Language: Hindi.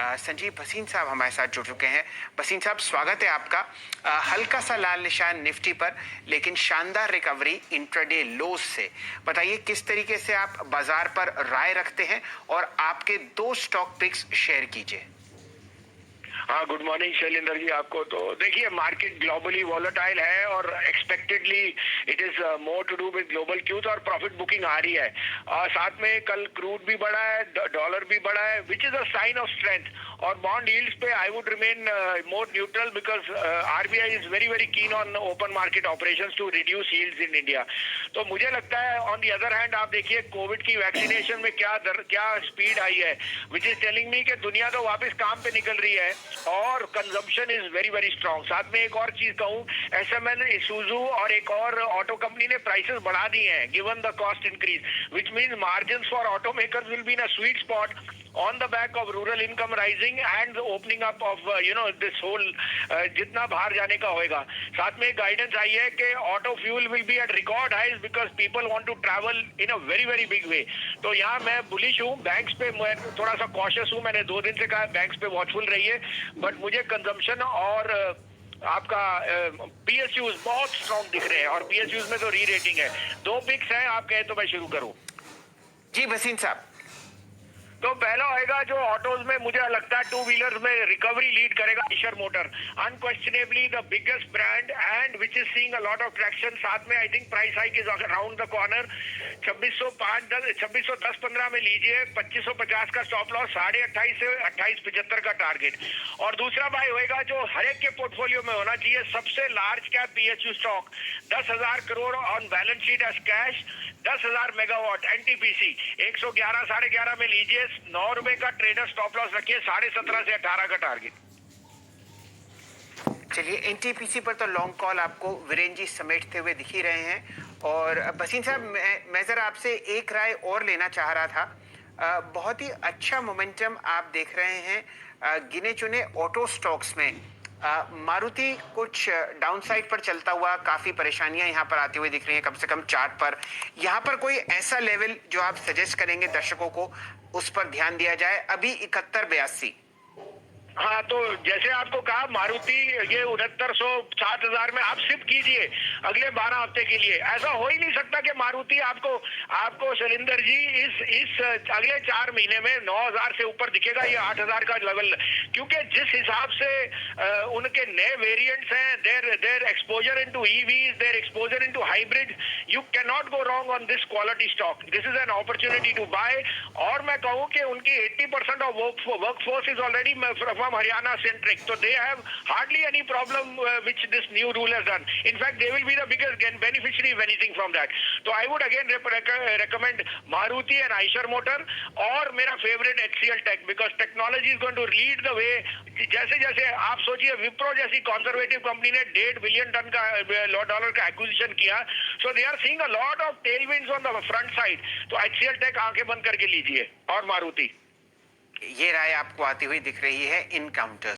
संजीव भसीन साहब हमारे साथ जुड़ चुके हैं। भसीन साहब, स्वागत है आपका। हल्का सा लाल निशान निफ्टी पर, लेकिन शानदार रिकवरी इंट्राडे लोज से। बताइए किस तरीके से आप बाजार पर राय रखते हैं और आपके 2 स्टॉक पिक्स शेयर कीजिए। हाँ, गुड मॉर्निंग शैलेंद्र जी आपको। तो देखिए, मार्केट ग्लोबली वॉलेटाइल है और expectedly it is more to do with global cues और प्रॉफिट बुकिंग आ रही है। साथ में कल क्रूड भी बढ़ा है, डॉलर भी बढ़ा है, which is a sign of strength. और बॉन्ड यील्ड्स पे I would remain more neutral because RBI is very very keen on open market operations to reduce yields in India. तो मुझे लगता है ऑन द अदर हैंड आप देखिए कोविड की वैक्सीनेशन में क्या स्पीड आई है, विच इज टेलिंग मी कि दुनिया तो वापस काम पे निकल रही है और consumption is very very strong. साथ में एक और चीज कहूं, एसएमएल, इसूजू और एक और ऑटो कंपनी ने प्राइसेस बढ़ा दिए हैं given the cost increase, which means margins for auto makers will be in a sweet spot on the back of rural income rising and the opening up of this whole जितना बाहर जाने का होएगा। साथ में गाइडेंस आई है कि auto fuel will be at record highs because people want to travel in a very very big way. तो यहाँ मैं बुलिश हूँ, बैंक्स पे मैं थोड़ा सा कॉशियस हूँ। मैंने 2 दिन से कहा बैंक्स पे वॉचफुल रहिए, बट मुझे कंजम्पशन और आपका पीएसयूज बहुत स्ट्रॉन्ग दिख रहे हैं और पीएसयूज में तो री रेटिंग है। 2 पिक्स हैं, आप कहें तो मैं शुरू करूँ। जी भसीन साहब। तो पहला आएगा जो ऑटोज में मुझे लगता है 2 व्हीलर्स में रिकवरी लीड करेगा Eicher motor, unquestionably the biggest brand and which is seeing a lot of traction. साथ में I think price hike is around the corner. 2610-15 में लीजिए, 2550 का स्टॉप लॉस, 28.5 से 28.75 का टारगेट। और दूसरा बाय होएगा जो हर एक के पोर्टफोलियो में होना चाहिए, सबसे large cap PSU stock, 10,000 crore on balance sheet as cash, 10,000 megawatt NTPC, 111 11.5 में लीजिए, 9 रुपए का ट्रेडर स्टॉप लॉस रखिए, 17.5 से 18 का टारगेट। चलिए, एनटीपीसी पर तो लॉन्ग कॉल आपको वीरेन जी समेटते हुए दिख ही रहे हैं। और भसीन साहब, मैं जरा आपसे एक राय और लेना चाह रहा था। बहुत ही अच्छा मोमेंटम आप देख रहे हैं गिने चुने ऑटो स्टॉक्स में। मारुति कुछ डाउनसाइड पर चलता हुआ, काफी परेशानियां यहां पर आती हुई दिख रही हैं, कम से कम चार्ट पर। यहां पर कोई ऐसा लेवल जो आप सजेस्ट करेंगे दर्शकों को, उस पर ध्यान दिया जाए? अभी 7182। हाँ, तो जैसे आपको कहा मारुति ये 6900-7000 में आप शिफ्ट कीजिए अगले 12 हफ्ते के लिए। ऐसा हो ही नहीं सकता कि मारुति आपको शैलेंद्र जी इस अगले 4 महीने में 9000 से ऊपर दिखेगा, ये 8000 का लेवल। क्योंकि जिस हिसाब से उनके नए वेरिएंट्स हैं, their exposure into EVs, their exposure into hybrid, you can not go wrong on this quality stock. This is an opportunity to buy. और मैं कहूँ कि उनकी 80% of workforce is already from Haryana centric, so they have hardly any problem which this new rule has done. In fact, they will be the biggest beneficiary of anything from that. So I would again recommend Maruti and Eicher Motor, और मेरा favorite HCL Tech, because technology is going to lead the way. जैसे जैसे आप सोचिए विप्रो जैसी conservative company ने $1.5 billion का acquisition किया, so they are seeing a lot of tailwinds on the front side. तो HCL Tech आंखें बंद करके लीजिए, और मारुति। ये राय आपको आती हुई दिख रही है इन काउंटर